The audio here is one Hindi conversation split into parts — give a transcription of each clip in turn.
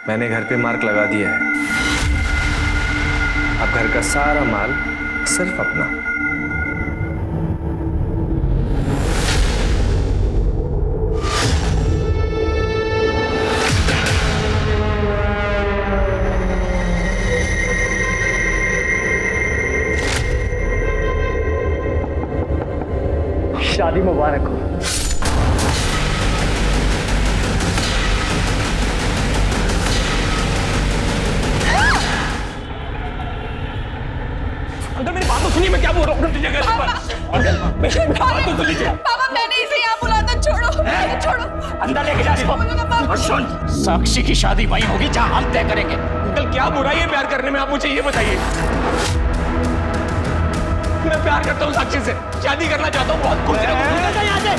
मैंने घर पे मार्क लगा दिया है। अब घर का सारा माल सिर्फ अपना। शादी मुबारक हो। अंकल मेरी बात तो सुनिए, मैं क्या बोल रहा हूँ। मेरी बात तो सुन लीजिए। पापा मैंने इसे यहाँ बुलाया था, छोड़ो छोड़ो। अंदर लेके जा इसको। और सुन, साक्षी की शादी वहीं होगी जहाँ हम तय करेंगे। अंकल क्या बुराई है प्यार करने में, आप मुझे ये बताइए। मैं प्यार करता हूँ साक्षी से, शादी करना चाहता हूँ, बहुत खुश है। यहाँ से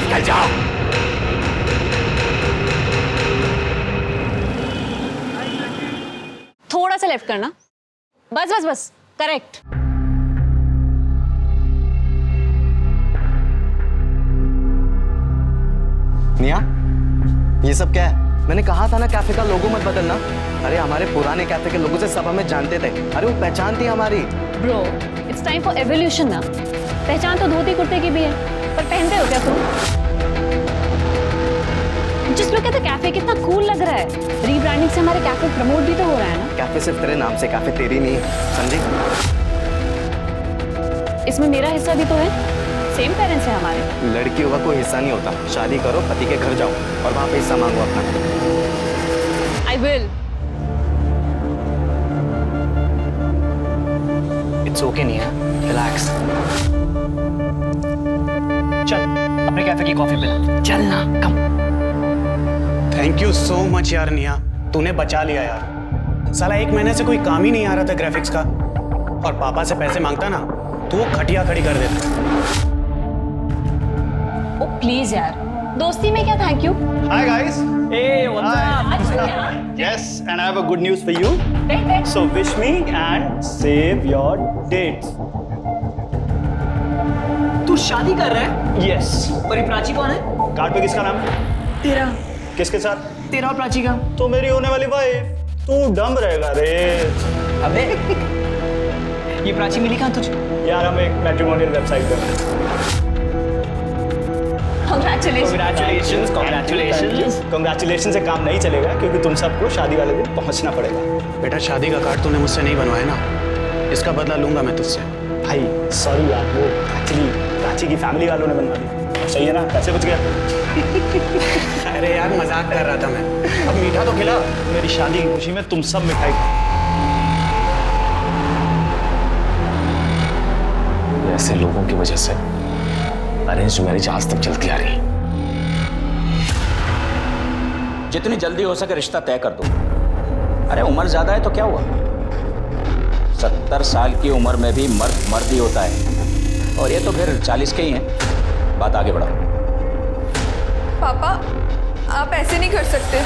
निकल जाओ। थोड़ा सा लेफ्ट करना, बस बस बस, करेक्ट। निया, ये सब क्या है? मैंने कहा था ना कैफे का लोगो मत बदलना। अरे हमारे पुराने कैफे के लोगों से सब हमें जानते थे। अरे वो पहचान थी हमारी। Bro, it's time for evolution ना। पहचान तो धोती कुर्ते की भी है, पर पहनते हो क्या तुम? जिस लोग कहते कैफे कितना कूल लग रहा है। रीब्रांडिंग से हमारे कैफे प्रमोट भी तो हो रहा है ना। कैफे सिर्फ तेरे नाम से, कैफे तेरी नहीं, समझी? इसमें मेरा हिस्सा भी तो है, सेम पेरेंट्स है हमारे। लड़कियों का कोई हिस्सा नहीं होता। शादी करो, पति के घर जाओ और वहां पे हिस्सा मांगो अपना। I will. इट्स ओके निया, रिलैक्स। चल अपने कैफे की कॉफी पिला। चल ना, कम। थैंक यू सो मच यार निया, तूने बचा लिया यार। साला 1 महीने से कोई काम ही नहीं आ रहा था ग्राफिक्स का, और पापा से पैसे मांगता ना तो वो खटिया खड़ी कर देता। ओ प्लीज यार, दोस्ती में क्या thank you. Hi guys. Hey, what's Yes, and I have a good news for you. So wish me and save your dates. तू शादी कर रहा है? Yes. और ये प्राची कौन है? कार्ड पे किसका नाम? तेरा। किसके साथ? तेरा और प्राची का। तो मेरी होने वाली वाइफ। तू डम रहेगा रे। अबे ये प्राची मिली कहाँ तुझे? यार हम एक मैट्रिमोनियल वेबसाइट पे हैं। Congratulations से काम नहीं चलेगा क्योंकि तुम सबको शादी वाले दिन पहुंचना पड़ेगा। बेटा शादी का कार्ड तूने मुझसे नहीं बनवाया ना, इसका बदला लूंगा मैं तुझसे। भाई सॉरी यार, वो एक्चुअली प्राची की फैमिली वालों ने बनवा दी। सही है ना, पैसे बच गया। अरे यार मजाक कर रहा था मैं। अब मीठा तो खिला। मेरी शादी की खुशी में तुम सब मिठाई खाओ। ऐसे लोगों की वजह से अरेंज मैरिज आज तक चलती आ रही है। जितनी जल्दी हो सके रिश्ता तय कर दो। अरे उम्र ज्यादा है तो क्या हुआ, 70 साल की उम्र में भी मर्द मर्द ही होता है, और ये तो फिर 40 के ही हैं। बात आगे बढ़ाओ। पापा आप ऐसे नहीं कर सकते।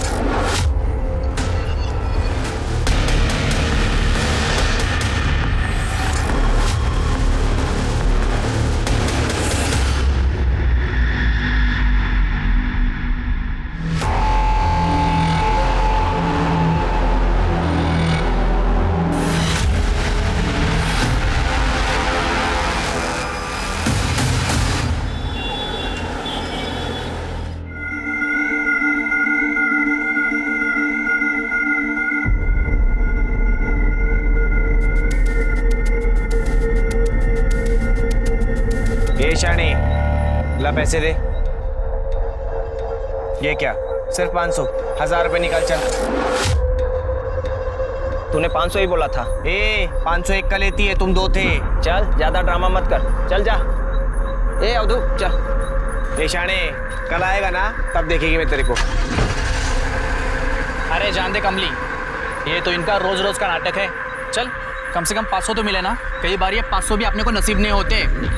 शानी ला पैसे दे। ये क्या, सिर्फ 500? 1000 रुपए निकाल चल। तूने 500 ही बोला था। 500 एक का लेती है, तुम 2 थे। चल ज्यादा ड्रामा मत कर, चल जा। अवधू चल। शानी कल आएगा ना, तब देखेगी मैं तेरे को। अरे जान दे कमली, ये तो इनका रोज रोज का नाटक है। चल कम से कम 500 तो मिले ना। कई बार ये 500 भी अपने को नसीब नहीं होते।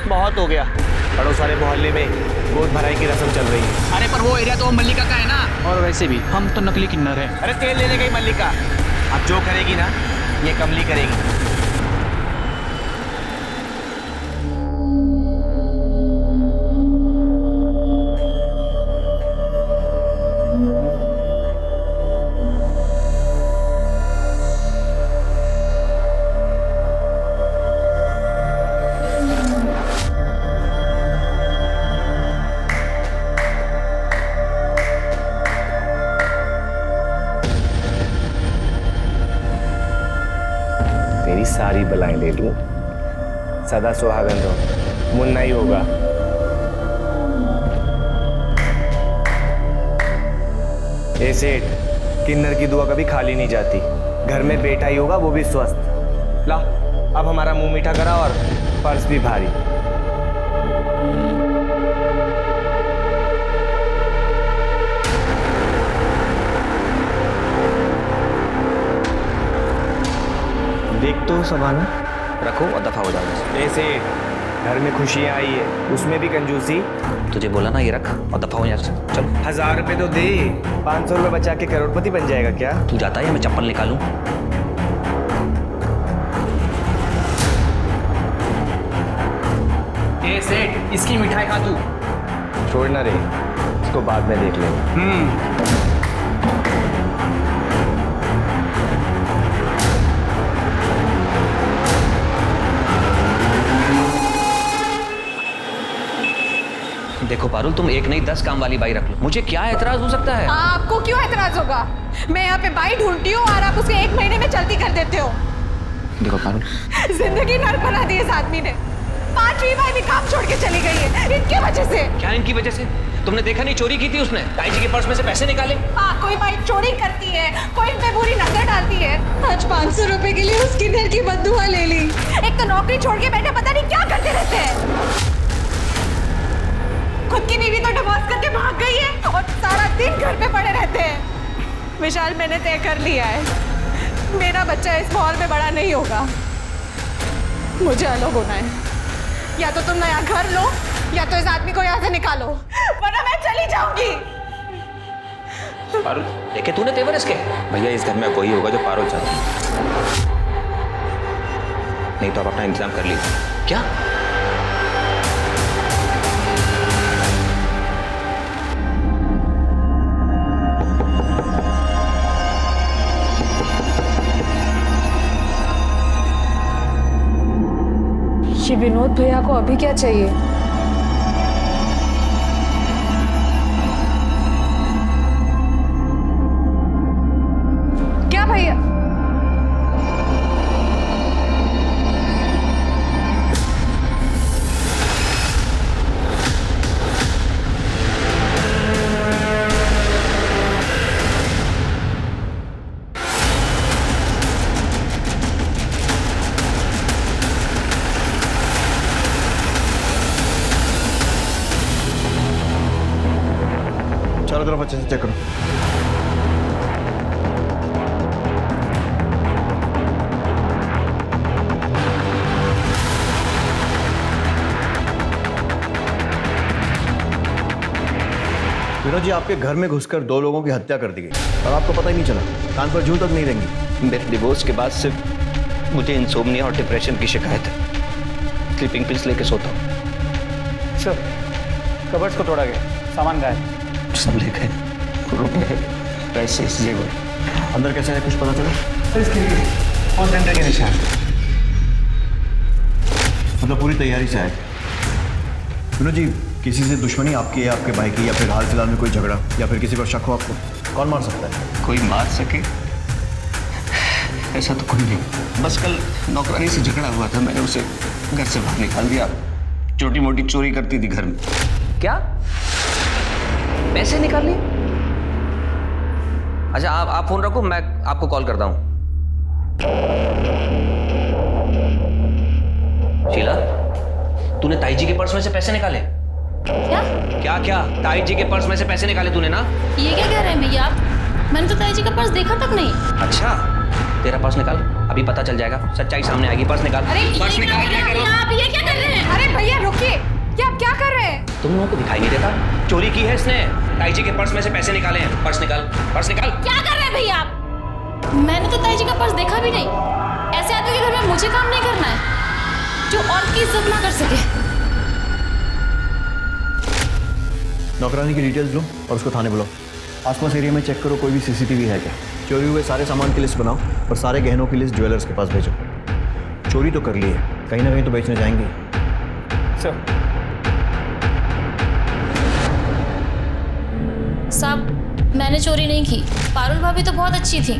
बहुत हो गया, पड़ोस वाले मोहल्ले में गोद भराई की रस्म चल रही है। अरे पर वो एरिया तो मल्लिका का है ना, और वैसे भी हम तो नकली किन्नर हैं। अरे तेल लेने गई मल्लिका, अब जो करेगी ना ये कमली करेगी। मेरी सारी बलाएं ले लूं, सदा सुहागन रहो, मुन्ना ही होगा। ए सेठ, किन्नर की दुआ कभी खाली नहीं जाती। घर में बेटा ही होगा, वो भी स्वस्थ। ला, अब हमारा मुंह मीठा करा और पर्स भी भारी। देख तो सबाना, रखो और दफा हो जाओ। ऐसे घर में खुशियां आई है, उसमें भी कंजूसी। तुझे बोला ना ये रख और दफा हो यहाँ से। चल 1000 रुपए तो दे, 500 रुपए बचा के करोड़पति बन जाएगा क्या? तू जाता है या मैं चप्पल निकालूं? ए सेठ, इसकी मिठाई खा तू। छोड़ना रे, इसको बाद में देख लेंगे। देखो पारुल, तुम एक नहीं 10 काम वाली बाई रख लो, मुझे क्या एतराज हो सकता है? आपको क्यों एतराज होगा? मैं यहाँ पे बाई ढूंढती हूँ और आप उसे 1 महीने में चलती कर देते हो। देखो पारुल, जिंदगी नर्क बना दी इस आदमी ने। 5वीं बाई भी काम छोड़ के चली गई है इनकी वजह से। क्या इनकी वजह से? तुमने देखा नहीं चोरी की थी उसने, ताई जी के पर्स में से पैसे निकाले। हाँ, कोई बाई चोरी करती है, कोई इन पे बुरी नजर डालती है। आज 500 रुपए के लिए उस किन्नर की बद्दुआ ले ली। एक तो नौकरी छोड़ के बैठे पता नहीं क्या करते रहते हैं। खुद की बीवी तो डिवोर्स करके भाग गई है और सारा दिन घर पे पड़े रहते हैं। विशाल, मैंने तय कर लिया है, मेरा बच्चा इस माहौल में बड़ा नहीं होगा। मुझे अलग होना है। या तो तुम नया घर लो या तो इस आदमी को यहाँ से निकालो, वरना मैं चली जाऊंगी। पारुल, देखे तूने तेवर इसके? भैया इस घर में वही होगा जो पारुल चाहती है। नहीं तो आप अपना इंतजाम कर लीजिए। क्या? ये विनोद भैया को अभी क्या चाहिए? क्या भैया? चारों तरफ अच्छे से चेक करो। विनोद जी, आपके घर में घुसकर 2 लोगों की हत्या कर दी गई और आपको पता ही नहीं चला। कान पर जूं तक नहीं रहेंगी। मेरे डिवोर्स के बाद सिर्फ मुझे इंसोम्निया और डिप्रेशन की शिकायत है। स्लीपिंग पिल्स लेके सोता हूँ। सर, कबर्ड्स को तोड़ा गया, सामान गायब। सब ले गए, रुपए, पैसे, जेवर। अंदर कैसे है, कुछ पता चला? इसके लिए फोन सेंटर के निशान। मतलब पूरी तैयारी से आए। विनोद जी, किसी से दुश्मनी आपकी है, आपके भाई की, या फिर हाल फिलहाल में कोई झगड़ा, या फिर किसी पर शक हो आपको? कौन मार सकता है? कोई मार सके ऐसा तो कोई नहीं। बस कल नौकरानी से झगड़ा हुआ था, मैंने उसे घर से बाहर निकाल दिया। छोटी मोटी चोरी करती थी घर में। क्या? पैसे निकाल लिए? अच्छा, आप फोन रखो, मैं आपको कॉल करता हूँ। शीला, तूने ताई जी के पर्स में से पैसे निकाले? क्या? क्या ताई जी के पर्स में से पैसे निकाले तूने ना? ये क्या कह रहे हैं भैया आप? मैंने तो ताई जी का पर्स देखा तक नहीं। अच्छा, तेरा पर्स निकाल, अभी पता चल जाएगा, सच्चाई सामने आएगी। पर्स निकाल। अरे पर्स निकाल। आप ये क्या कर रहे हैं? अरे भैया रुकिए, ये आप क्या कर रहे हैं? तुम लोगों को दिखाई नहीं देता? चोरी की है इसने, ताई जी के पर्स में से पैसे निकाले हैं। पर्स निकाल, पर्स निकाल। क्या कर रहे हैं भैया आप? मैंने तो ताई जी का पर्स देखा भी नहीं। ऐसे आदमी के घर में मुझे काम नहीं करना है जो और की इज्जत ना कर सके। नौकरानी की डिटेल्स लो और उसको थाने बुलाओ। आसपास एरिया में चेक करो, कोई भी सीसीटीवी है क्या। चोरी हुए सारे सामान की लिस्ट बनाओ और सारे गहनों की लिस्ट ज्वेलर्स के पास भेजो। चोरी तो कर ली है, कहीं ना कहीं तो बेचने जाएंगे। सर, साहब, मैंने चोरी नहीं की। पारुल भाभी तो बहुत अच्छी थी।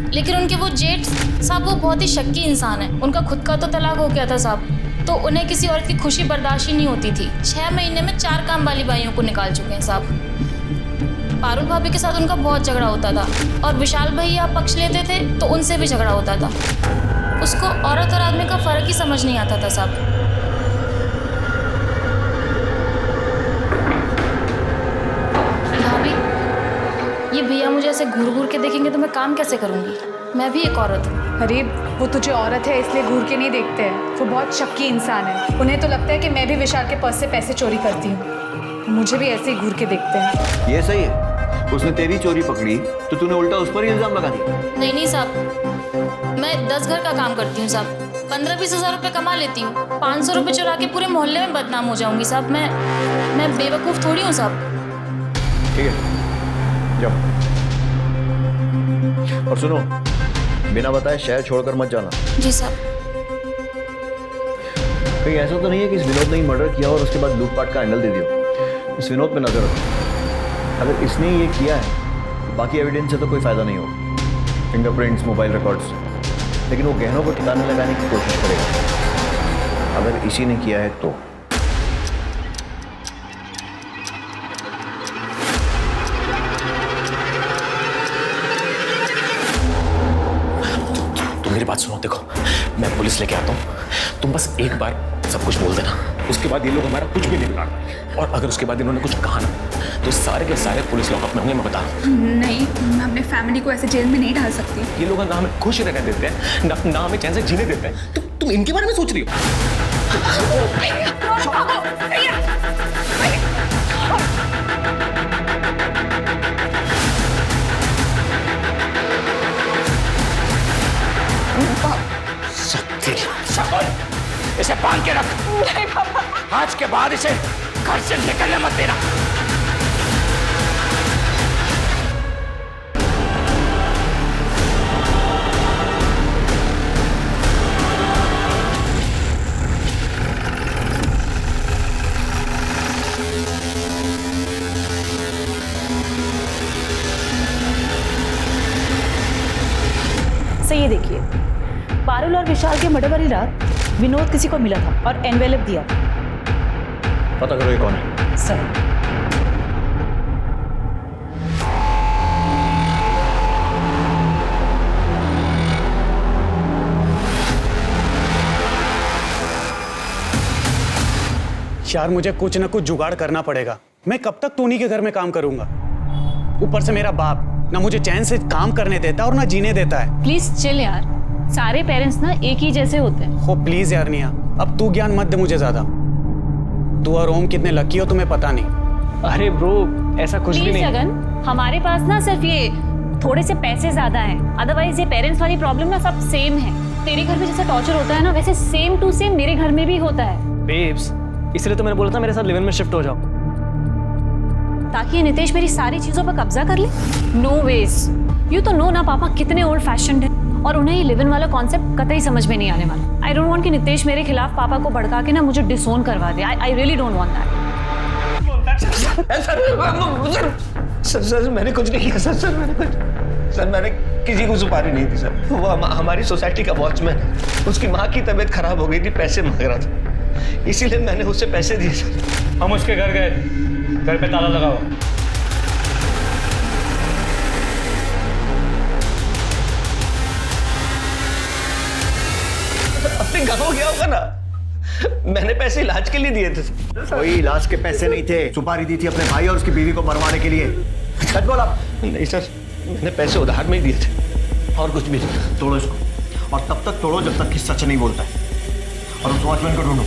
लेकिन उनके वो जेठ साहब वो बहुत ही शक्की इंसान है। उनका खुद का तो तलाक हो गया था साहब, तो उन्हें किसी औरत की खुशी बर्दाश्त ही नहीं होती थी। 6 महीने में 4 काम वाली बाइयों को निकाल चुके हैं साहब। पारुल भाभी के साथ उनका बहुत झगड़ा होता था और विशाल भैया पक्ष लेते थे तो उनसे भी झगड़ा होता था। उसको औरत और आदमी का फ़र्क ही समझ नहीं आता था साहब। ये भैया मुझे ऐसे घूर घूर के देखेंगे तो मैं काम कैसे करूँगी? मैं भी एक औरत हूँ। अरे वो तुझे औरत है इसलिए घूर के नहीं देखते हैं, वो बहुत शक्की इंसान है। उन्हें तो लगता है कि मैं भी विशाल के पर्स से पैसे चोरी करती हूँ, मुझे भी ऐसे ही घूर के देखते हैं। ये सही है, उसने तेरी चोरी पकड़ी तो तूने उल्टा उस पर ही इल्जाम लगा दिया। नहीं साहब, मैं 10 घर का काम करती हूँ साहब, 15-20 हज़ार रुपये कमा लेती हूँ। 500 रुपये चुरा के पूरे मोहल्ले में बदनाम हो जाऊँगी साहब। मैं बेवकूफ़ थोड़ी हूँ साहब। ठीक है, जाओ। और सुनो, बिना बताए शहर छोड़कर मत जाना। जी साहब। कहीं ऐसा तो नहीं है कि इस विनोद ने ही मर्डर किया और उसके बाद लूटपाट का एंगल दे दिया? इस विनोद पे नजर रखो, अगर इसने ये किया है बाकी एविडेंस से तो कोई फायदा नहीं होगा, फिंगरप्रिंट्स, मोबाइल रिकॉर्ड्स, लेकिन वो गहनों को ठिकाने लगाने की कोशिश करेगा। अगर इसी ने किया है तो मेरी बात सुनो, देखो मैं पुलिस लेके आता हूँ, तुम बस एक बार सब कुछ बोल देना, उसके बाद ये लोग हमारा कुछ भी नहीं बिगाड़, और अगर उसके बाद इन्होंने कुछ कहा ना तो सारे के सारे पुलिस लॉकअप में होंगे, मैं बता रहा हूँ। नहीं, मैं अपने फैमिली को ऐसे जेल में नहीं डाल सकती। ये लोग ना हमें खुश रहने देते हैं ना हमें चैन से जीने देते हैं, तुम इनके बारे में सोच रही हो? इसे बांध के रख। नहीं पापा। आज के बाद इसे घर से निकलने मत देना। सही ये देखिए, पारुल और विशाल के मर्डर वाली रात विनोद किसी को मिला था और एनवेलप दिया। पता करो ये कौन है। सर, यार मुझे कुछ ना कुछ जुगाड़ करना पड़ेगा। मैं कब तक टोनी के घर में काम करूंगा? ऊपर से मेरा बाप ना मुझे चैन से काम करने देता और ना जीने देता है। प्लीज चिल यार, सारे पेरेंट्स ना एक ही जैसे होते हैं। हो प्लीज यार निया, अब तू ज्ञान मत दे मुझे ज्यादा। तू और ओम कितने लकी हो तुम्हें पता नहीं। अरे ब्रो ऐसा कुछ भी नहीं। जगन, हमारे पास ना सिर्फ ये थोड़े से पैसे ज्यादा हैं, अदरवाइज ये पेरेंट्स वाली प्रॉब्लम ना सब सेम है। तेरे घर में जैसा टॉर्चर होता है ना, वैसे सेम टू सेम मेरे घर में भी होता है। बेब्स, इसलिए तो मैंने बोला था मेरे साथ लिव इन में शिफ्ट हो जाओ, ताकि ये नितेश मेरी सारी चीजों पर कब्जा कर ले। No ways. यू तो नो ना पापा कितने ओल्ड फैशन्ड है, और उन्हें ये लिव इन वाला कॉन्सेप्ट कतई समझ में नहीं आने वाला। आई डोंट वांट कि नितेश मेरे खिलाफ पापा को भड़का के ना मुझे डिसोन करवा दे। I really don't want that. Sir मैंने कुछ नहीं किया सर मैंने किसी को सुपारी नहीं दी सर। वो हमारी सोसाइटी का वॉचमैन है, उसकी माँ की तबीयत खराब हो गई थी, पैसे मांग रहा था, इसीलिए मैंने उससे पैसे दिए सर। हम उसके घर गए, घर पे ताला लगाओ। अपने गाँव गया होगा ना, मैंने पैसे इलाज के लिए दिए थे। कोई इलाज के पैसे नहीं थे, सुपारी दी थी अपने भाई और उसकी बीवी को मरवाने के लिए। सच बोला? नहीं सर, मैंने पैसे उधार में ही दिए थे और कुछ भी नहीं। तोड़ो इसको, और तब तक तोड़ो जब तक कि सच नहीं बोलता है, और उस वॉचमैन को ढूंढो।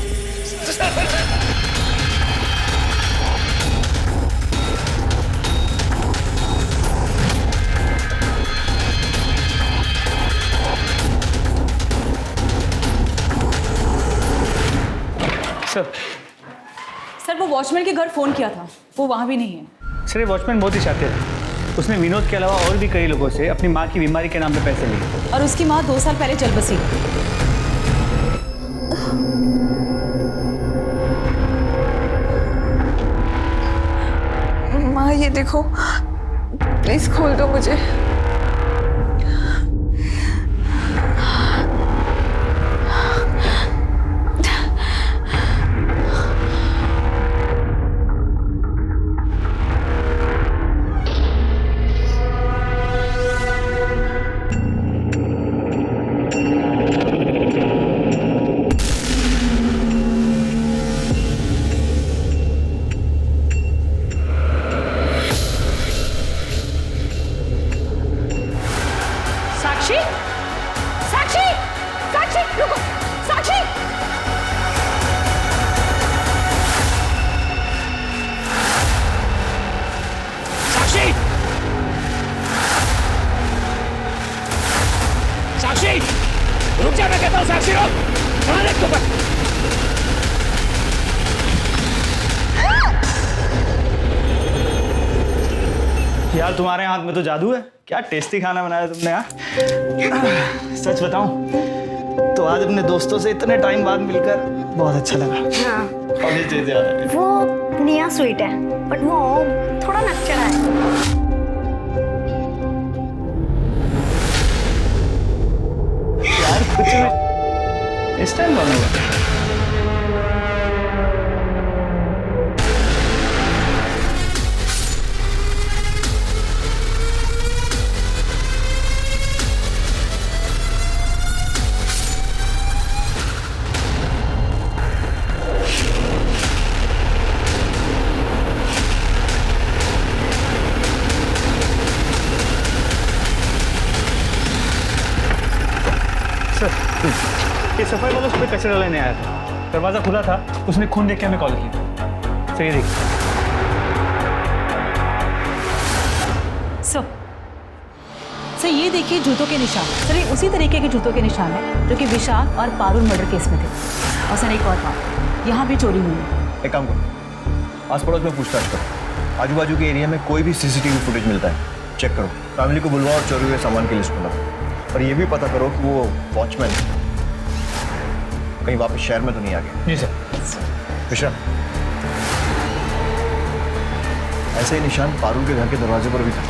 सर वो वॉचमैन के घर फोन किया था, वो वहाँ भी नहीं है। सर ये वॉचमैन बहुत ही शातिर है, उसने विनोद के अलावा और भी कई लोगों से अपनी माँ की बीमारी के नाम पे पैसे लिए, और उसकी माँ 2 साल पहले चल बसी। माँ ये देखो, प्लीज खोल दो मुझे। साक्षी, साक्षी, साक्षी, रुको, साक्षी। साक्षी, साक्षी, रुक जा, मैं कहता हूँ साक्षी रुक। कहाँ देख तू बस। यार तुम्हारे हाथ में तो जादू है, क्या टेस्टी खाना बनाया तुमने यार। सच बताऊं तो आज अपने दोस्तों से इतने टाइम बाद मिलकर बहुत अच्छा लगा। हाँ। और ये चीजें याद है। वो निया स्वीट है बट वो थोड़ा नकचड़ा है। यार कुछ नहीं, इस टाइम कौन होगा? ये सफाई वाला सुबह कचरा लेने आया था, दरवाजा खुला था, उसने खून देख के हमें कॉल किया। सही देखिए। सर ये देखिए जूतों के निशान। सर ये उसी तरीके के जूतों के निशान है जो कि विशाल और पारुल मर्डर केस में थे। और सर एक और बात, यहाँ भी चोरी हुई है। एक काम करो, आस पड़ोस में पूछताछ करो, आजू बाजू के एरिया में कोई भी सीसीटीवी फुटेज मिलता है चेक करो, फैमिली को बुलवाओ और चोरी हुए सामान की लिस्ट बनाओ। और ये भी पता करो कि वो वॉचमैन कहीं वापस शहर में तो नहीं आ गया। जी सर। विशाल, ऐसे ही निशान पारुल के घर के दरवाजे पर भी था,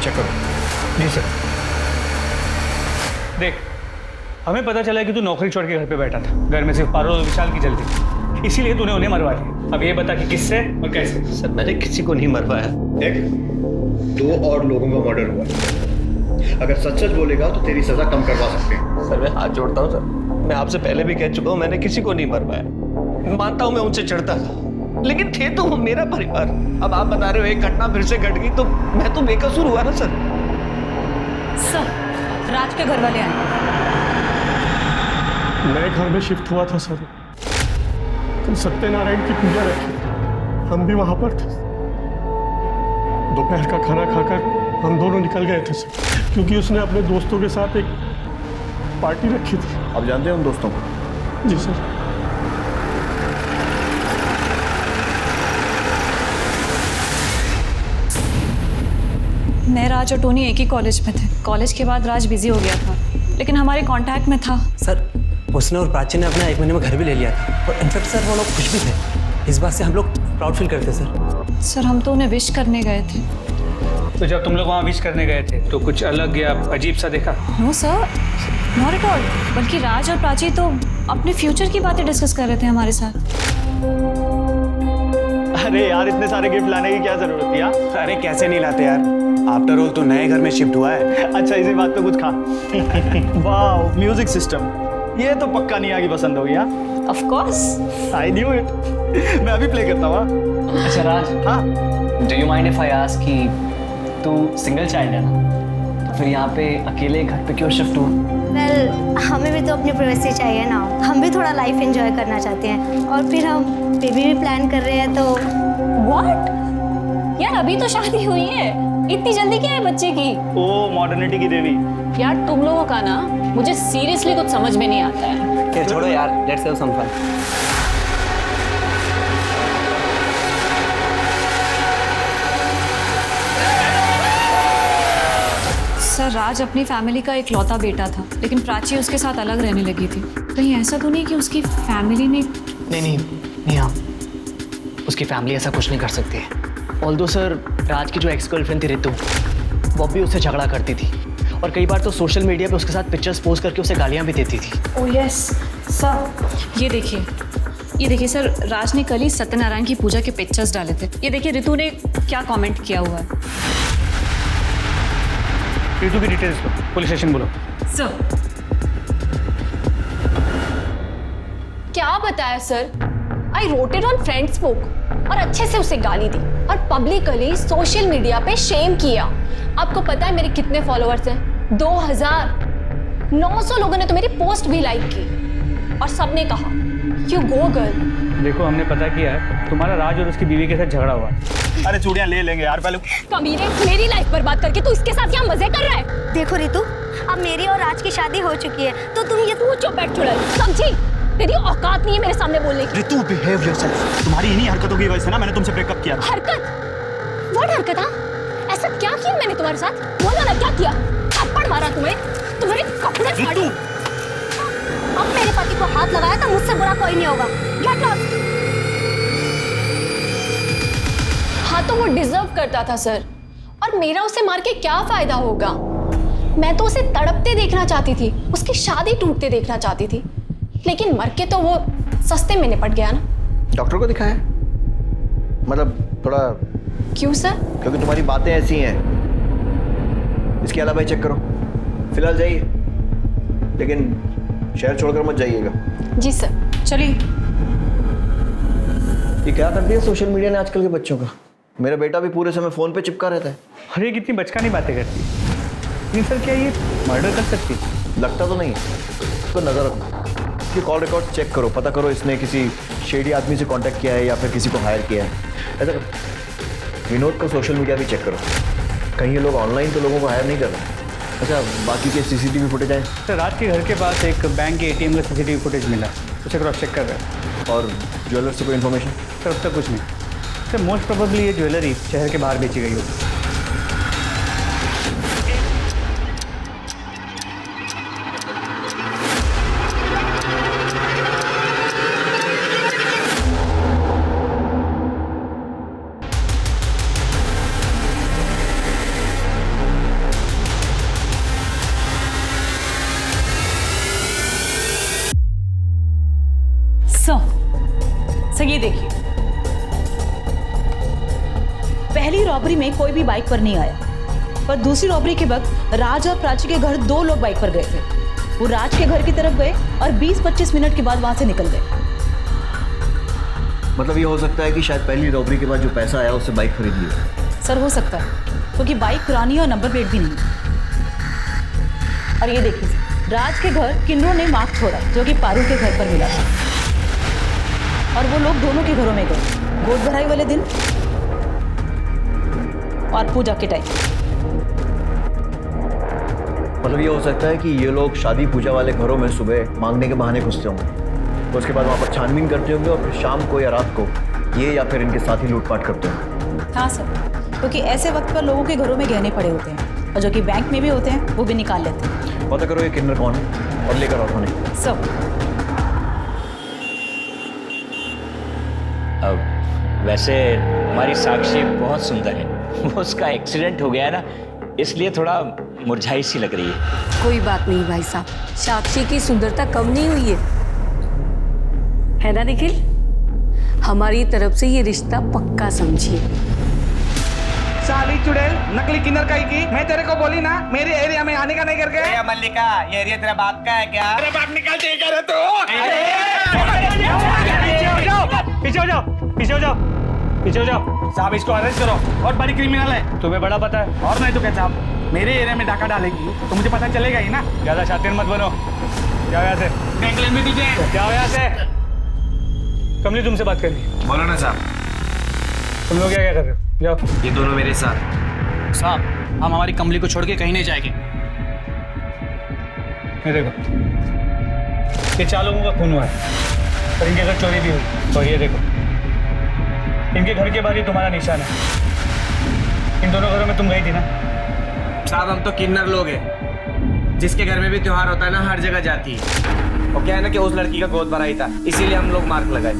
चेक करो। जी सर। देख, हमें पता चला कि तू नौकरी छोड़ के घर पे बैठा था, घर में सिर्फ पारुल और विशाल की चलती थी, इसीलिए तूने उन्हें मरवा दिया। अब ये बता कि किससे और कैसे? सर मैंने किसी को नहीं मरवाया। देख, 2 और लोगों का मर्डर हुआ, अगर सच सच बोलेगा तो तेरी सजा कम करवा सकते हैं। सर मैं हाथ जोड़ता हूँ सर, मैं आपसे पहले भी कह चुका हूँ, मैंने किसी को नहीं मरवाया। मानता हूँ मैं उनसे चिढ़ता था, लेकिन थे तो वो मेरा परिवार। अब आप बता रहे हो एक घटना फिर से घट गई तो मैं तो बेकसूर हुआ ना सर। सर, राज के घर वाले आए। नए घर में शिफ्ट हुआ था सर, तो सत्यनारायण की पूजा रखी, हम भी वहां पर थे। दोपहर का खाना खाकर हम दोनों निकल गए थे सर, क्योंकि उसने अपने दोस्तों के साथ एक पार्टी रखी थी। आप जानते हैं उन दोस्तों को? जी सर। मैं, राज और टोनी एक ही कॉलेज में थे। कॉलेज के बाद राज बिजी हो गया था, लेकिन हमारे कांटेक्ट में था। सर उसने और प्राची ने अपना 1 महीने में घर भी ले लिया था, और इनफैक्ट सर वो लोग खुश भी थे। इस बात से हम लोग प्राउड फील करते सर। सर हम तो उन्हें विश करने गए थे। तो जब तुम लोग वहाँ विश करने गए थे तो कुछ अलग या अजीब सा देखा? No sir, not at all. बल्कि राज और प्राची तो अपने फ्यूचर की बातें डिस्कस कर रहे थे हमारे साथ। अरे यार, इतने सारे गिफ्ट लाने की क्या जरूरत थी यार? अरे कैसे नहीं लाते यार, आफ्टर ऑल तो नए घर में शिफ्ट हुआ है। अच्छा, इसी बात पे कुछ खा। वाह, म्यूजिक सिस्टम, ये तो पक्का निया की पसंद होगी। Of course, I knew it. मैं अभी प्ले करता हूँ। अच्छा राज, हाँ, do you mind if I ask कि तू सिंगल चाइल्ड है ना, तो फिर यहाँ पे अकेले घर पे क्यों शिफ्ट हुआ? वेल, हमें भी तो अपनी प्राइवेसी चाहिए ना, हम भी थोड़ा लाइफ एंजॉय करना चाहते हैं, और फिर हम बेबी भी प्लान कर रहे हैं तो। व्हाट? यार अभी तो शादी हुई है, इतनी जल्दी क्या है बच्चे की? ओ मॉडर्निटी की देवी। यार तुम लोगों का ना मुझे सीरियसली कुछ समझ में नहीं आता है। छोड़ो यार, let's have some fun. Sir Raj अपनी फैमिली का इकलौता बेटा था, लेकिन प्राची उसके साथ अलग रहने लगी थी। कहीं ऐसा तो नहीं कि उसकी फैमिली ने? नहीं हाँ, उसकी फैमिली ऐसा कुछ नहीं कर सकती है। ऑल्दो सर, राज की जो एक्स गर्लफ्रेंड थी रितु, वो भी उससे झगड़ा करती थी, और कई बार तो सोशल मीडिया पे उसके साथ पिक्चर्स पोस्ट करके उसे गालियाँ भी देती थी। ओह यस सर, ये देखिए सर, राज ने कल ही सत्यनारायण की पूजा के पिक्चर्स डाले थे। ये देखिए रितु ने क्या कमेंट किया हुआ है। रितु की डिटेल्स लो, पुलिस स्टेशन बोलो। सर क्या बताया sir? I wrote it on friends book और अच्छे से उसे गाली दी और पब्लिकली सोशल मीडिया पे शेम किया। आपको पता है मेरे कितने फॉलोअर्स हैं? 2000। 900 लोगों ने तो मेरी पोस्ट भी लाइक की और सबने कहा यू गो गर्ल। देखो हमने पता किया है तुम्हारा राज और उसकी बीवी के साथ झगड़ा हुआ। अरे चूड़ियां ले लेंगे यार पहले। कमीने, मेरी लाइफ बर्बाद करके तू इसके साथ यहाँ मजे कर रहा है। देखो रितु, अब मेरी और राज की शादी हो चुकी है तो तुम ये तू चुप बैठ चुड़ैल, समझी? तेरी औकात नहीं है मेरे सामने बोलने की। Ritu behave yourself. तुम्हारी इन्हीं हरकतों की वजह से ना मैंने तुमसे ब्रेकअप किया। हरकत? व्हाट हरकत? ऐसा क्या किया मैंने तुम्हारे साथ? बोलो ना, क्या किया? थप्पड़ मारा तुम्हें? तुम्हारे कपड़े फाड़े? अब मेरे पति को हाथ लगाया तो मुझसे बुरा कोई नहीं होगा। Get lost. हाँ तो वो डिजर्व करता था सर, और मेरा उसे मार के क्या फायदा होगा? मैं तो उसे तड़पते देखना चाहती थी, उसकी शादी टूटते देखना चाहती थी, लेकिन मर के तो वो सस्ते में निपट गया ना। डॉक्टर को दिखाया? मतलब थोड़ा। क्यों सर? क्योंकि तुम्हारी बातें ऐसी हैं। इसके अलावा चेक करो। फिलहाल जाइए, लेकिन शहर छोड़कर मत जाइएगा। जी सर। चलिए। ये क्या कर दिया सोशल मीडिया ने आजकल के बच्चों का? मेरा बेटा भी पूरे समय फोन पे चिपका रहता है। अरे कितनी बचकानी बातें करती है। नहीं सर, क्या ये मर्डर कर सकती? लगता तो नहीं है। इसको नजर रखो। ये कॉल रिकॉर्ड चेक करो, पता करो इसने किसी शेडी आदमी से कांटेक्ट किया है या फिर किसी को हायर किया है। ऐसा करो, विनोद का सोशल मीडिया भी चेक करो, कहीं ये लोग ऑनलाइन तो लोगों को हायर नहीं कर रहे। अच्छा, बाकी के सीसीटीवी फुटेज आए? सर राज के घर के पास एक बैंक के एटीएम का सीसीटीवी फुटेज मिला, उसे क्रॉस चेक कर रहे हैं। और ज्वेलर से कोई इन्फॉर्मेशन? सर अब तक कुछ नहीं सर। मोस्ट प्रोबेबली ये ज्वेलरी शहर के बाहर बेची गई होगी। सर ये देखिए, पहली रॉबरी में कोई भी बाइक पर नहीं आया, पर दूसरी रॉबरी के वक्त राज और प्राची के घर 2 लोग बाइक पर गए थे। वो राज के घर की तरफ गए और 20-25 मिनट के बाद वहां से निकल गए। मतलब ये हो सकता है कि शायद पहली रॉबरी के बाद जो पैसा आया उससे बाइक खरीद ली हो। सर हो सकता है, क्योंकि बाइक पुरानी है और नंबर प्लेट भी नहीं। और ये देखिए, राज के घर किन्नरों ने मार्क छोड़ा जो कि पारू के घर पर मिला था, और वो लोग दोनों के घरों में गए गोद भराई वाले दिन और पूजा के टाइम। मतलब ये हो सकता है कि ये लोग शादी पूजा वाले घरों में सुबह मांगने के बहाने घुसते होंगे, तो उसके बाद वहाँ पर छानबीन करते होंगे और फिर शाम को या रात को ये या फिर इनके साथी लूटपाट करते होंगे। हाँ सर, क्योंकि ऐसे वक्त पर लोगों के घरों में गहने पड़े होते हैं, और जो कि बैंक में भी होते हैं वो भी निकाल लेते हैं। पता करो ये किन्नर कौन है और लेकर आओ थाने। सब वैसे हमारी साक्षी बहुत सुंदर है, वो उसका एक्सीडेंट हो गया है ना, इसलिए थोड़ा मुरझाई सी लग रही है। कोई बात नहीं भाई साहब, साक्षी की सुंदरता कम नहीं हुई है ना निखिल? हमारी तरफ से ये रिश्ता पक्का समझिए। साली चुड़ैल, नकली किन्नर काई की? मैं तेरे को बोली ना मेरे एरिया में आने का नहीं करके। मल्लिका, ये एरिया तेरा बाप का है क्या? तेरा बाप निकालते ही करे तो। पीछे हो जाओ, पीछे हो जाओ, पीछे हो जाओ। साहब इसको अरेस्ट करो, बहुत बड़ी क्रिमिनल है। तुम्हें बड़ा पता है? और नहीं तो क्या साहब, मेरे एरिया में डाका डालेगी तो मुझे पता चलेगा ही ना। ज्यादा शातिर मत बनो। क्या यहाँ से? बैंकलैंड में तुझे क्या हो यहाँ से? कमली तुमसे बात करनी। बोलो ना साहब। तुम लोग क्या कर रहे हो? जाओ। ये दोनों मेरे साथ। साहब हम हमारी कमली को छोड़ के कहीं नहीं जाएंगे। ये देखो, ये 4 लोगों का खून हुआ है और इनके घर चोरी भी हुई। और ये देखो, इनके घर के बाहर ही तुम्हारा निशान है। इन दोनों घरों में तुम गई थी ना? साहब हम तो किन्नर लोग हैं, जिसके घर में भी त्योहार होता है ना हर जगह जाती है। और क्या है ना कि उस लड़की का गोद भराई था, इसीलिए हम लोग मार्क लगाए।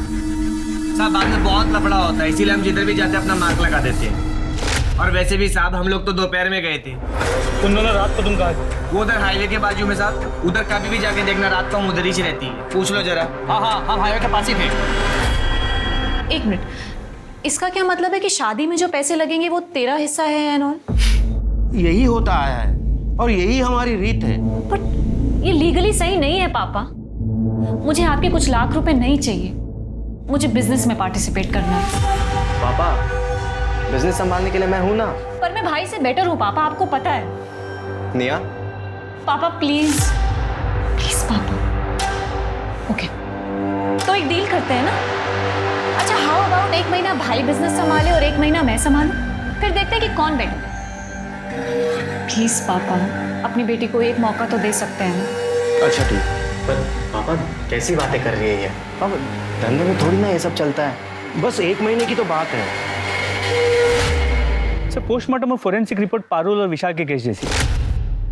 साहब बाद में बहुत लफड़ा होता है, इसीलिए हम जिधर भी जाते हैं अपना मार्क लगा देते हैं। और वैसे भी साहब हम लोग तो दोपहर में गए थे। उन दोनों रात को तुम कहाँ थे? वो उधर हाईवे के बाजू में साहब, उधर कभी भी जाके देखना, रात को हम उधर ही रहती है, पूछ लो जरा। हाँ हाँ हम हाईवे के पास ही थे। 1 मिनट, इसका क्या मतलब है कि शादी में जो पैसे लगेंगे वो तेरा हिस्सा है एंड ऑल? यही होता है और यही हमारी रीत है। बट ये लीगली सही नहीं है पापा। मुझे आपके कुछ लाख रुपए नहीं चाहिए, मुझे बिजनेस में पार्टिसिपेट करना है। पापा बिजनेस संभालने के लिए मैं हूं ना। पर मैं भाई से बेटर हूँ पापा, आपको पता है। निया, पापा प्लीज प्लीज पापा। ओके, तो एक डील करते हैं ना। अच्छा, हाउ अबाउट 1 महीना भाई बिजनेस संभाले और 1 महीना मैं संभालूं, फिर देखते हैं कि कौन बेटर है। प्लीज पापा, अपनी बेटी को एक मौका तो दे सकते हैं ना। अच्छा ठीक, पर पापा कैसी बातें कर रही है ये? पापा धंधे में थोड़ी ना ये सब चलता है, बस 1 महीने की तो बात है। सर, पोस्टमार्टम और फोरेंसिक रिपोर्ट पारुल और विशाल के केस जैसी।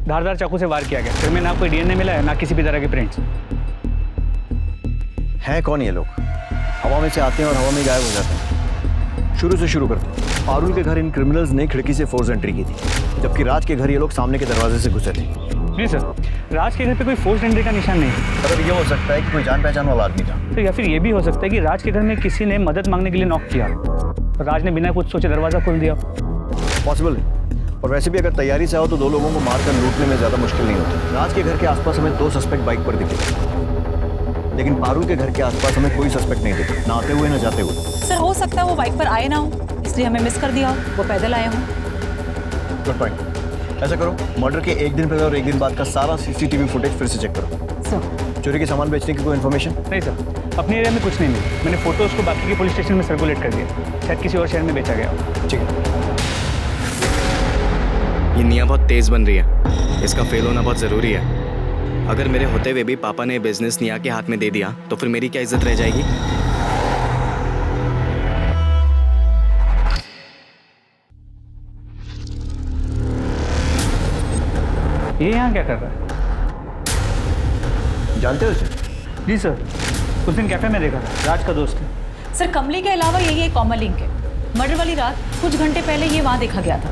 धारदार चाकू से वार किया गया, फिर में ना कोई डीएनए मिला है ना किसी भी तरह के प्रिंट्स। हैं कौन ये लोग? हवा में से आते हैं और हवा में गायब हो जाते हैं। शुरू से शुरू करते हैं। पारुल के घर इन क्रिमिनल्स ने खिड़की से फोर्स एंट्री की थी, जबकि राज के घर ये लोग सामने के दरवाजे से घुसे थे। नहीं सर, राज के घर पे कोई फोर्स एंट्री का निशान नहीं है। मतलब ये हो सकता है कि कोई जान पहचान वाला आदमी था। तो या फिर ये भी हो सकता है कि राज के घर में किसी ने मदद मांगने के लिए नॉक किया, राज ने बिना कुछ सोचे दरवाजा खोल दिया। पॉसिबल है, और वैसे भी अगर तैयारी से आओ तो 2 लोगों को मारकर लूटने में ज्यादा मुश्किल नहीं होती। राज के घर के आसपास हमें 2 सस्पेक्ट बाइक पर दिखे, लेकिन पारुल के घर के आसपास हमें कोई सस्पेक्ट नहीं दिखे, ना आते हुए ना जाते हुए। सर हो सकता है वो बाइक पर आए ना हो, इसलिए हमें मिस कर दिया हो, वो पैदल आए हों। Good point. ऐसा करो, मर्डर के 1 दिन पहले और 1 दिन बाद का सारा सीसीटीवी फुटेज फिर से चेक करो। सर, चोरी के सामान बेचने की कोई इन्फॉर्मेशन? नहीं सर, अपने एरिया में कुछ नहीं मिला। मैंने फोटोज को बाकी के पुलिस स्टेशन में सर्कुलेट कर दिया, शायद किसी और शहर में बेचा गया हो। ठीक है। ये निया बहुत तेज बन रही है, इसका फेल होना बहुत ज़रूरी है। अगर मेरे होते हुए भी पापा ने बिजनेस निया के हाथ में दे दिया तो फिर मेरी क्या इज्जत रह जाएगी? ये यहाँ क्या कर रहा है? जानते हो इसे? जी सर, उस दिन कैफे में देखा था, राज का दोस्त है। सर, कमली के अलावा यही एक कॉमन लिंक है। मर्डर वाली रात कुछ घंटे पहले ये वहाँ देखा गया था।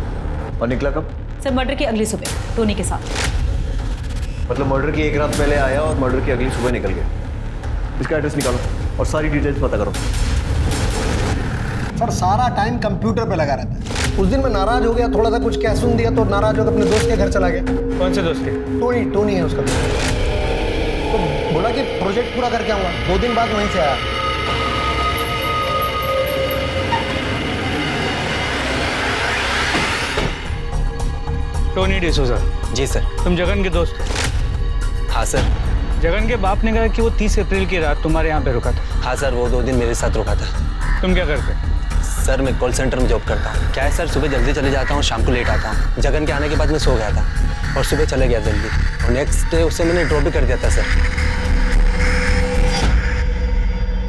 और निकला कब? सर, मर्डर की अगली सुबह टोनी के साथ। मतलब मर्डर की 1 रात पहले आया और मर्डर की अगली सुबह निकल गया। इसका एड्रेस निकालो और सारी डिटेल्स पता करो। सर, सारा टाइम कंप्यूटर पे लगा रहता है। उस दिन मैं नाराज हो गया, थोड़ा सा कुछ क्या सुन दिया तो नाराज होकर अपने दोस्त के घर चला गया। कौन से दोस्त के? टोनी है उसका दोस्त। तो बोला कि प्रोजेक्ट पूरा करके आऊँगा, 2 दिन बाद वहीं से आया। टोनी डिसोजा। जी सर। तुम जगन के दोस्त? हाँ सर। जगन के बाप ने कहा कि वो 30 अप्रैल की रात तुम्हारे यहाँ पे रुका था। हाँ सर, वो 2 दिन मेरे साथ रुका था। तुम क्या करते? सर, मैं कॉल सेंटर में जॉब करता हूँ। क्या है सर, सुबह जल्दी चले जाता हूँ, शाम को लेट आता हूँ। जगन के आने के बाद मैं सो गया था और सुबह चले गया जल्दी, और नेक्स्ट डे उसे मैंने ड्रॉप भी कर दिया था सर।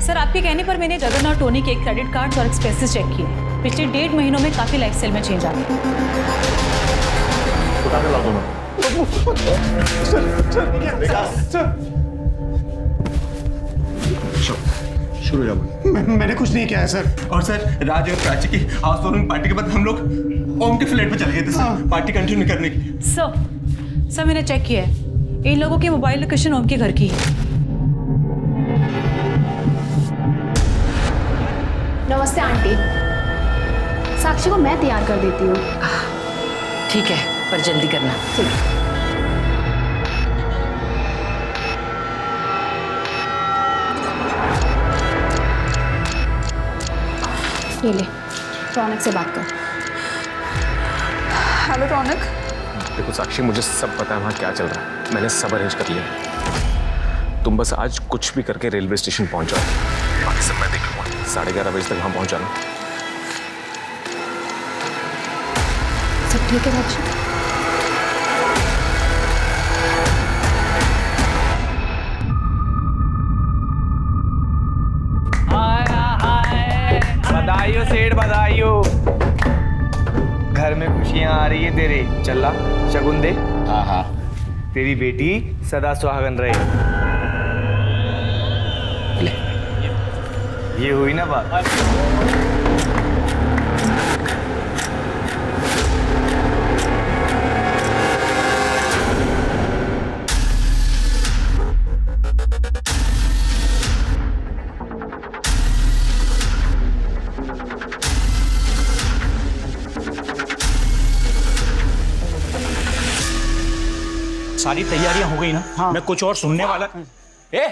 सर, आपके कहने पर मैंने जगन और टोनी के क्रेडिट कार्ड्स और एक्सपेंसेस चेक किए। पिछले 1.5 महीनों में काफ़ी लाइफस्टाइल में चेंज आ गया। उठा के ला दो ना। शुरू जाओ। मैंने कुछ नहीं किया है सर। और सर, राज और प्राची की हाउस वार्मिंग पार्टी के बाद हम लोग ओम के फ्लैट पे चले गए थे सर, पार्टी कंटिन्यू करने की। सर मैंने चेक किया है, इन लोगों की मोबाइल लोकेशन ओम के घर की है। नमस्ते आंटी, साक्षी को मैं तैयार कर देती हूँ। ठीक है, पर जल्दी करना। ठीक। ये ले, रौनक से बात कर। हेलो रौनक। देखो साक्षी, मुझे सब पता है वहाँ क्या चल रहा है। मैंने सब अरेंज कर लिया। तुम बस आज कुछ भी करके रेलवे स्टेशन पहुंच जाओ, बाकी सब मैं देख लूंगा। 11:30 बजे तक वहाँ पहुंच जाना। सब ठीक है साक्षी? बधाइयो सेठ, बधाइयो। घर में खुशियां आ रही है तेरे। चला शगुन दे। हाँ हाँ। तेरी बेटी सदा सुहागन रहे। ले। ये हुई ना बात। सारी तैयारियां हो गई ना? हाँ। मैं कुछ और सुनने वाला। ए,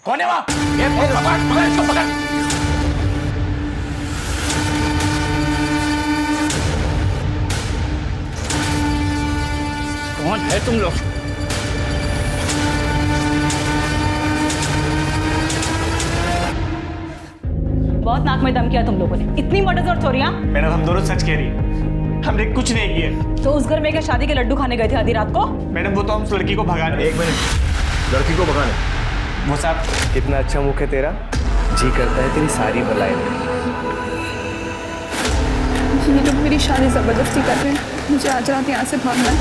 कौन है वहाँ? पकड़ इसको, पकड़। कौन है तुम लोग? बहुत नाक में दम किया तुम लोगों ने। इतनी मोटी जरूरत हो रही है? मैडम हम दोनों सच कह रही है, हमने कुछ नहीं किया। तो उस घर में क्या शादी के लड्डू खाने गए थे आधी रात को? मैडम वो तो हम उस लड़की को भगाने। एक मिनट, लड़की को भगाने? वो साहब कितना अच्छा मुख है तेरा, जी करता है तेरी सारी भलाई में। ये लोग मेरी शादी जबरदस्ती कर रहे हैं, मुझे आज रात यहाँ से भागना है,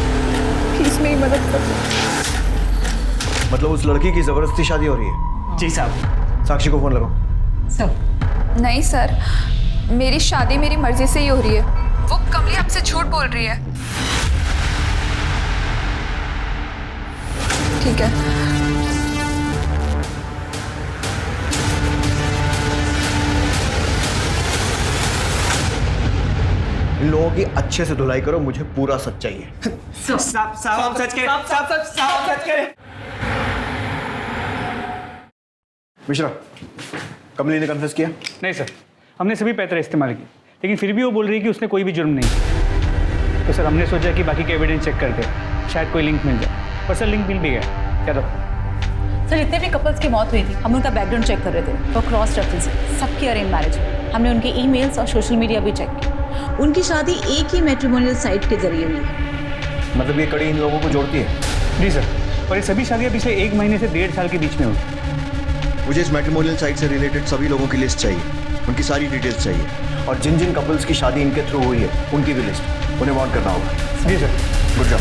प्लीज मेरी मदद कर दो। मतलब उस लड़की की जबरदस्ती शादी हो रही है? जी साहब। साक्षी को फोन लगाओ। सर नहीं सर, मेरी शादी मेरी मर्जी से ही हो रही है। वो कमली हमसे झूठ बोल रही है। ठीक है। इन लोगों की अच्छे से धुलाई करो, मुझे पूरा सच चाहिए। साहब सच कह रहे। मिश्रा, कमली ने कन्फेस किया? नहीं सर, हमने सभी पैतरे इस्तेमाल किए, लेकिन फिर भी वो बोल रही है कि उसने कोई भी जुर्म नहीं किया। तो सर हमने सोचा कि बाकी के एविडेंस चेक करके शायद कोई लिंक मिल जाए, पर सर लिंक मिल भी गया। क्या तो सर जितने भी कपल्स की मौत हुई थी हम उनका बैकग्राउंड चेक कर रहे थे, तो क्रॉस रेफरेंस सबकी अरेंज मैरिज है। हमने उनके ईमेल्स और सोशल मीडिया भी चेक किया। उनकी शादी एक ही मैट्रिमोनियल साइट के जरिए हुई है। मतलब ये कड़ी इन लोगों को जोड़ती है? जी सर, और ये सभी शादियाँ पिछले 1 महीने से 1.5 साल के बीच में हुई। मुझे इस मैट्रिमोनियल साइट से रिलेटेड सभी लोगों की लिस्ट चाहिए, उनकी सारी डिटेल्स चाहिए, और जिन जिन कपल्स की शादी इनके थ्रू हुई है उनकी भी लिस्ट उन्हें वार्न करना होगा। जी sir. Good job.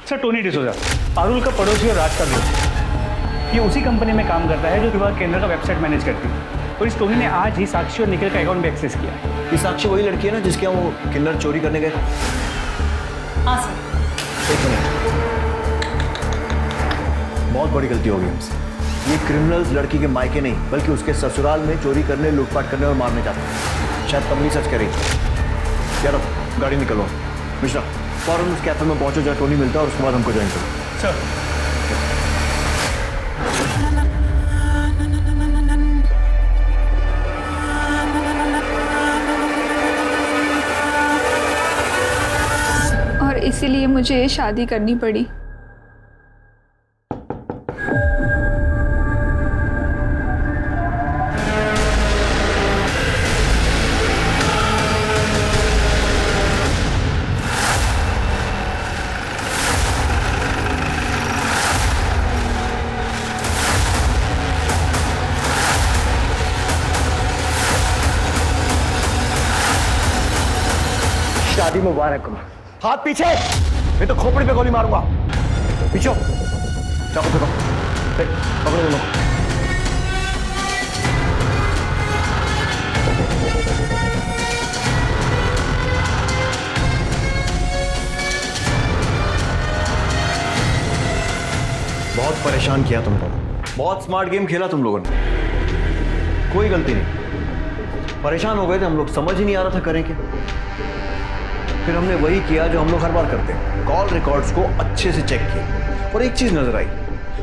Sir Tony D'Souza, Parul का पड़ोसी और राज का दोस्त। ये उसी कंपनी में काम करता है जो विवाह केंद्र का वेबसाइट मैनेज करती है। और इस टोनी ने आज ही साक्षी और निखिल का अकाउंट भी एक्सेस किया। ये साक्षी वही लड़की है ना जिसके यहाँ वो किन्नर चोरी करने गए? हाँ सर। एक मिनट, बहुत बड़ी गलती हो गई हमसे। ये क्रिमिनल्स लड़की के मायके नहीं बल्कि उसके ससुराल में चोरी करने, लूटपाट करने और मारने जाते हैं। शायद कमली सच कह रही थी। यार अब गाड़ी निकलो। मिश्रा, फौरन उस कैफे में पहुंचो जहाँ टोनी मिलता है, और उसके बाद हमको ज्वाइन करो। सर। और इसीलिए मुझे ये शादी करनी पड़ी। शादी मुबारक हो। हाथ पीछे, मैं तो खोपड़ी पे गोली मारूंगा। पीछे चाकू फेंको, पकड़ो दोनों। बहुत परेशान किया तुम लोगों, बहुत स्मार्ट गेम खेला तुम लोगों ने। कोई गलती नहीं, परेशान हो गए थे हम लोग, समझ ही नहीं आ रहा था करें क्या। फिर हमने वही किया जो हम लोग हर बार करते हैं, कॉल रिकॉर्ड्स को अच्छे से चेक किया। और एक चीज नजर आई,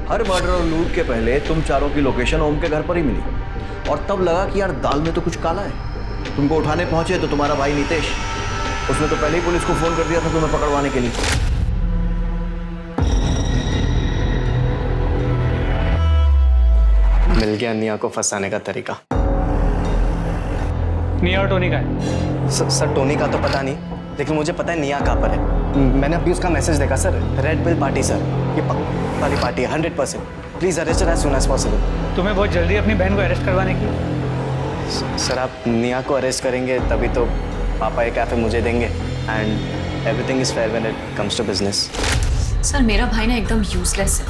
हर मर्डर और लूट के पहले तुम चारों की लोकेशन ओम के घर पर ही मिली। और तब लगा कि यार दाल में तो कुछ काला है। तुमको उठाने पहुंचे तो तुम्हारा भाई नितेश, उसने तो पहले ही पुलिस को फोन कर दिया था तुम्हें पकड़वाने के लिए। मिल गया निया को फंसाने का तरीका। निया और टोनी का है? सर टोनी का तो पता नहीं, लेकिन मुझे पता है निया कहाँ पर है। मैंने अभी उसका मैसेज देखा sir, red bill party sir, ये पक्का वाली पार्टी है 100%। Please arrest as soon as possible. तुम्हें बहुत जल्दी अपनी बहन को अरेस्ट करवाने की? सर आप निया को अरेस्ट करेंगे तभी तो पापा ये कैफे मुझे देंगे, and everything is fair when it comes to business. Sir मेरा भाई ना एकदम यूजलेस है।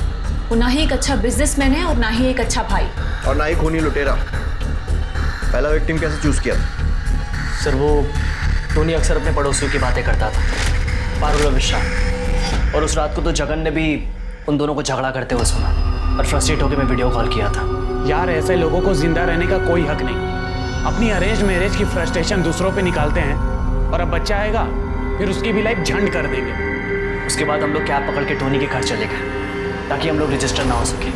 वो ना ही एक अच्छा बिजनेसमैन है और ना ही एक अच्छा भाई, और ना ही खूनी लुटेरा। पहला विक्टिम कैसे चूज किया? सर वो टोनी अक्सर अपने पड़ोसियों की बातें करता था, पारुल और विशाल। और उस रात को तो जगन ने भी उन दोनों को झगड़ा करते हुए सुना। और फ्रस्ट्रेट होकर मैं वीडियो कॉल किया था। यार ऐसे लोगों को जिंदा रहने का कोई हक नहीं। अपनी अरेंज मैरिज की फ्रस्ट्रेशन दूसरों पे निकालते हैं और अब बच्चा आएगा फिर उसकी भी लाइफ झंड कर देंगे। उसके बाद हम लोग कैब पकड़ के टोनी के घर चले गए ताकि हम लोग रजिस्टर ना हो सके।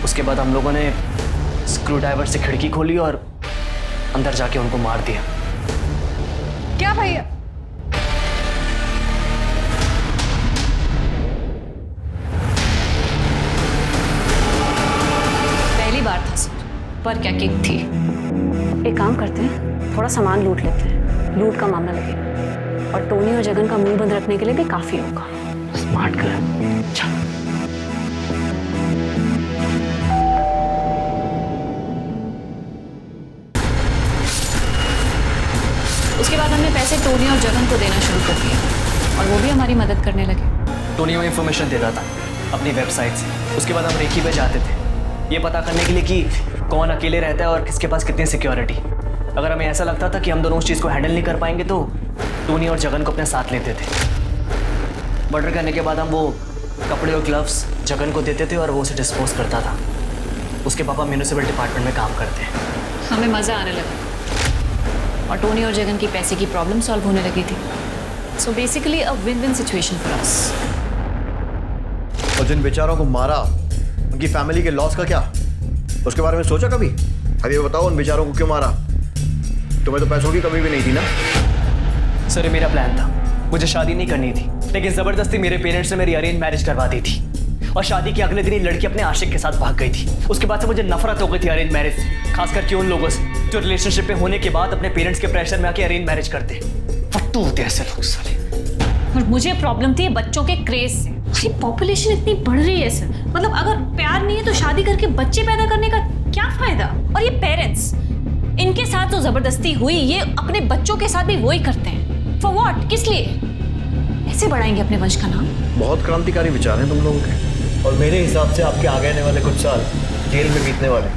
उसके बाद हम लोगों ने स्क्रू ड्राइवर से खिड़की खोली और अंदर जाके उनको मार दिया। क्या भैया? पहली बार था सर, पर क्या किक थी। एक काम करते हैं, थोड़ा सामान लूट लेते हैं, लूट का मामला लगेगा और टोनी और जगन का मुंह बंद रखने के लिए भी काफी होगा। Smart girl. चल। उसके बाद हमने पैसे टोनी और जगन को देना शुरू कर दिया और वो भी हमारी मदद करने लगे। टोनी हमें इन्फॉर्मेशन देता था अपनी वेबसाइट से। उसके बाद हम रेकी पे जाते थे ये पता करने के लिए कि कौन अकेले रहता है और किसके पास कितनी सिक्योरिटी। अगर हमें ऐसा लगता था कि हम दोनों उस चीज़ को हैंडल नहीं कर पाएंगे तो टोनी और जगन को अपने साथ लेते थे। मर्डर करने के बाद हम वो कपड़े और ग्लव्स जगन को देते थे और वो उसे डिस्पोज करता था। उसके पापा म्यूनिसिपल डिपार्टमेंट में काम करते हैं। हमें मज़ा आने लगा और टोनी और जगन की पैसे की प्रॉब्लम सॉल्व होने लगी थी। So basically a win win situation for us. और जिन बेचारों को मारा उनकी फैमिली के लॉस का क्या, उसके बारे में सोचा कभी? अरे ये बताओ उन बेचारों को क्यों मारा? तुम्हें तो पैसों की कमी भी नहीं थी ना? सर ये मेरा प्लान था, मुझे शादी नहीं करनी थी लेकिन ज़बरदस्ती मेरे पेरेंट्स ने मेरी अरेंज मैरिज करवा दी थी और शादी के अगले दिन ही लड़की अपने आशिक के साथ भाग गई थी। उसके बाद से मुझे नफरत हो गई थी अरेंज मैरिज से, खास करके उन लोगों से जो रिलेशनशिप में होने के बाद अपने पेरेंट्स के प्रेशर में आके अरेंज मैरिज करते। फट्टू होते ऐसे लोग साले। और मुझे प्रॉब्लम थी बच्चों के क्रेज से। अरे पॉपुलेशन इतनी बढ़ रही है सर, मतलब अगर प्यार नहीं है तो शादी करके बच्चे पैदा करने का क्या फायदा? और ये पेरेंट्स, इनके साथ जो जबरदस्ती हुई ये अपने बच्चों के साथ भी वही करते हैं। For what? किस लिए? ऐसे बढ़ाएंगे अपने वंश का नाम? बहुत क्रांतिकारी विचार हैं तुम लोगों के और मेरे हिसाब से आपके आगे आने वाले कुछ साल जेल में बीतने वाले।